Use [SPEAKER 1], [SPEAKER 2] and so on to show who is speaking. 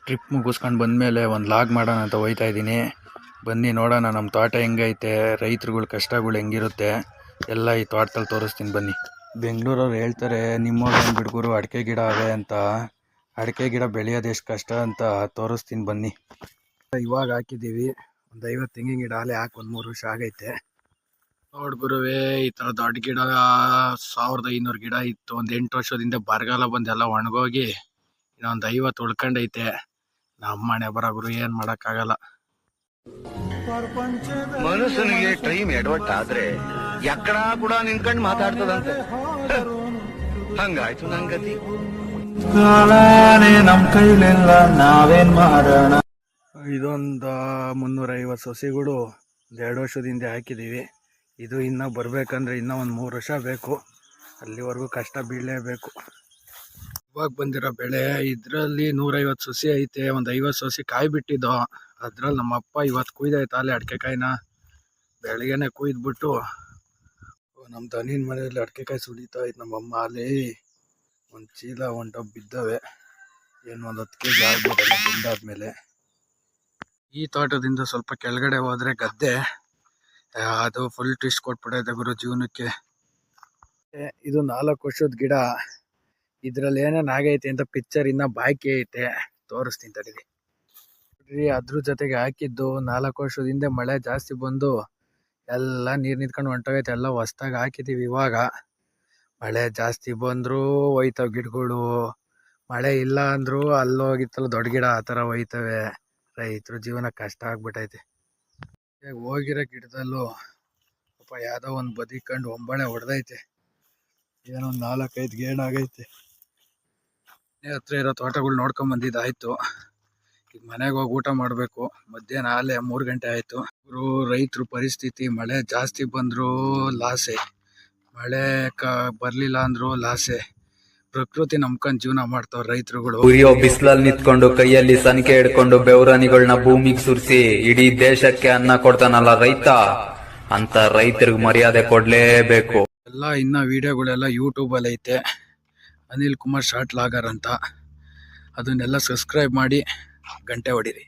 [SPEAKER 1] Trip ಮುಗಿಸ್ಕೊಂಡು ಬಂದಮೇಲೆ ಒಂದು ಲಾಗ್ ಮಾಡೋಣ ಅಂತ ಹೋಗ್ತಾ ಇದ್ದೀನಿ. ಬನ್ನಿ ನೋಡೋಣ ನಮ್ಮ ತೋಟ ಹೆಂಗೈತೆ, ರೈತರುಗಳ ಕಷ್ಟಗಳು ಹೆಂಗಿರುತ್ತೆ ಎಲ್ಲ ಈ ತೋಟದಲ್ಲಿ ತೋರಿಸ್ತೀನಿ ಬನ್ನಿ. ಬೆಂಗಳೂರವ್ರು ಹೇಳ್ತಾರೆ ನಿಮ್ಮವ್ರು ಬಿಡ್ಗುರು ಅಡಿಕೆ ಗಿಡ ಅವೆ ಅಂತ. ಅಡಿಕೆ ಗಿಡ ಬೆಳೆಯೋದು ಎಷ್ಟು ಕಷ್ಟ ಅಂತ ತೋರಿಸ್ತೀನಿ ಬನ್ನಿ. ಇವಾಗ ಹಾಕಿದ್ದೀವಿ ಒಂದು 50 ತೆಂಗಿನ ಗಿಡ, ಅಲ್ಲೇ ಹಾಕಿ ಒಂದು 3 ವರ್ಷ ಆಗೈತೆ. ನೋಡ್ಗುರುವೆ ಈ ಥರ ದೊಡ್ಡ ಗಿಡ 1500 ಗಿಡ ಇತ್ತು. ಒಂದು 8 ವರ್ಷದಿಂದ ಬರಗಾಲ ಬಂದು ಎಲ್ಲ ಒಣಗೋಗಿ ಇನ್ನೊಂದು 50 ಉಳ್ಕೊಂಡೈತೆ. ನಮ್ಮ ಮನೆ ಬರ ಗುರು, ಏನು ಮಾಡೋಕ್ಕಾಗಲ್ಲ.
[SPEAKER 2] ಮನುಷ್ಯನಿಗೆ ಟೈಮ್ ಎಡವಟ್ಟಾದ್ರೆ ಎಕ್ಕಡ ಕೂಡ ನಿನ್ಕಂಡು ಮಾತಾಡ್ತದಂತೆ. ಹಂಗಾಯ್ತು ನಂಗತಿ.
[SPEAKER 3] ನಮ್ ಕೈಲಿಲ್ಲ, ನಾವೇನ್ ಮಾಡೋಣ.
[SPEAKER 1] ಇದೊಂದು 350 ಸಸಿಗಳು 2 ವರ್ಷದಿಂದ ಹಾಕಿದ್ದೀವಿ. ಇದು ಇನ್ನೂ ಬರಬೇಕಂದ್ರೆ ಇನ್ನೂ ಒಂದು 3 ವರ್ಷ ಬೇಕು. ಅಲ್ಲಿವರೆಗೂ ಕಷ್ಟ ಬೀಳಲೇಬೇಕು. ಇವಾಗ ಬಂದಿರೋ ಬೆಳೆ ಇದರಲ್ಲಿ 150 ಸಸಿ ಐತೆ. ಒಂದು 50 ಸಸಿ ಕಾಯಿ ಬಿಟ್ಟಿದ್ದು. ಅದ್ರಲ್ಲಿ ನಮ್ಮಪ್ಪ ಇವತ್ತು ಕುಯ್ದೈತೆ ಅಲ್ಲೇ ಅಡಿಕೆ ಕಾಯಿನ. ಬೆಳಗ್ಗೆನೆ ಕುಯ್ದುಬಿಟ್ಟು ನಮ್ಮ ದನಿನ ಮನೆಯಲ್ಲಿ ಅಡಿಕೆ ಕಾಯಿ ಸುಡಿತಾ ಇತ್ತು ನಮ್ಮಮ್ಮ. ಅಲ್ಲಿ ಒಂದು ಚೀಲ ಹೊಂಟೋಗಿ ಬಿದ್ದವೆ. ಏನು ಒಂದು 10 kg ಆಗ್ಬೋದಲ್ಲ ಬಂದಾದ್ಮೇಲೆ. ಈ ತೋಟದಿಂದ ಸ್ವಲ್ಪ ಕೆಳಗಡೆ ಹೋದರೆ ಗದ್ದೆ, ಅದು ಫುಲ್ ಟ್ವಿಸ್ಟ್ ಕೊಟ್ಬಿಡೈತೆ ಗುರು ಜೀವನಕ್ಕೆ. ಇದು 4 ವರ್ಷದ ಗಿಡ. ಇದ್ರಲ್ಲಿ ಏನೇನು ಆಗೈತೆ ಅಂತ ಪಿಕ್ಚರ್ ಇನ್ನೂ ಬಾಕಿ ಐತೆ, ತೋರಿಸ್ತೀನಿ ತಡೀರಿ. ಅದ್ರ ಜೊತೆಗೆ ಹಾಕಿದ್ದು 4 ವರ್ಷದಿಂದ ಮಳೆ ಜಾಸ್ತಿ ಬಂದು ಎಲ್ಲ ನೀರು ನಿಂತ್ಕೊಂಡು ಹೊಂಟೋಗೈತೆ. ಎಲ್ಲ ಹೊಸ್ದಾಗಿ ಹಾಕಿದ್ದೀವಿ. ಇವಾಗ ಮಳೆ ಜಾಸ್ತಿ ಬಂದರೂ ಹೋಯ್ತವೆ ಗಿಡಗಳು, ಮಳೆ ಇಲ್ಲ ಅಂದರೂ ಅಲ್ಲೋಗಿತ್ತಲ್ಲ ದೊಡ್ಡ ಗಿಡ ಆ ಥರ ಹೋಯ್ತವೆ. ರೈತರು ಜೀವನ ಕಷ್ಟ ಆಗ್ಬಿಟ್ಟೈತೆ. ಹೋಗಿರೋ ಗಿಡದಲ್ಲೂ ಪಾಪ ಯಾವುದೋ ಒಂದು ಬದಿಕೊಂಡು ಒಂಬಳೆ ಹೊಡೆದೈತೆ. ಏನೋ ಒಂದು 4-5 ಗೇಣು ಆಗೈತೆ. ಹತ್ರ ಇರೋ ತೋಟಗಳು ನೋಡ್ಕೊಂಡ್ ಬಂದಿದ್ದಾಯ್ತು. ಈಗ ಮನೆಗೆ ಹೋಗಿ ಊಟ ಮಾಡಬೇಕು. ಮಧ್ಯಾಹ್ನ ಆಲೆ 3 ಗಂಟೆ ಆಯಿತು. ರೈತರು ಪರಿಸ್ಥಿತಿ, ಮಳೆ ಜಾಸ್ತಿ ಬಂದರೂ ಲಾಸೆ, ಮಳೆ ಬರಲಿಲ್ಲ ಅಂದರೂ ಲಾಸೆ. ಪ್ರಕೃತಿ ನಂಬ್ಕೊಂಡು ಜೀವನ ಮಾಡ್ತಾವ್ರ ರೈತರುಗಳು.
[SPEAKER 3] ಉರಿಯೋ ಬಿಸಿಲಲ್ಲಿ ನಿಂತ್ಕೊಂಡು ಕೈಯಲ್ಲಿ ಸನಿಕೆ ಹಿಡ್ಕೊಂಡು ಬೆವರನಿಗಳನ್ನ ಭೂಮಿಗೆ ಸುರಿಸಿ ಇಡೀ ದೇಶಕ್ಕೆ ಅನ್ನ ಕೊಡ್ತಾನಲ್ಲ ರೈತ, ಅಂತ ರೈತರಿಗೆ ಮರ್ಯಾದೆ ಕೊಡ್ಲೇಬೇಕು.
[SPEAKER 1] ಎಲ್ಲ ಇನ್ನ ವಿಡಿಯೋಗಳೆಲ್ಲ ಯೂಟ್ಯೂಬಲ್ಲಿ ಐತೆ. ಅನಿಲ್ ಕುಮಾರ್ ಶಾರ್ಟ್ ಲಾಗರ್ ಅಂತ. ಅದನ್ನೆಲ್ಲ ಸಬ್ಸ್ಕ್ರೈಬ್ ಮಾಡಿ ಗಂಟೆ ಹೊಡೀರಿ.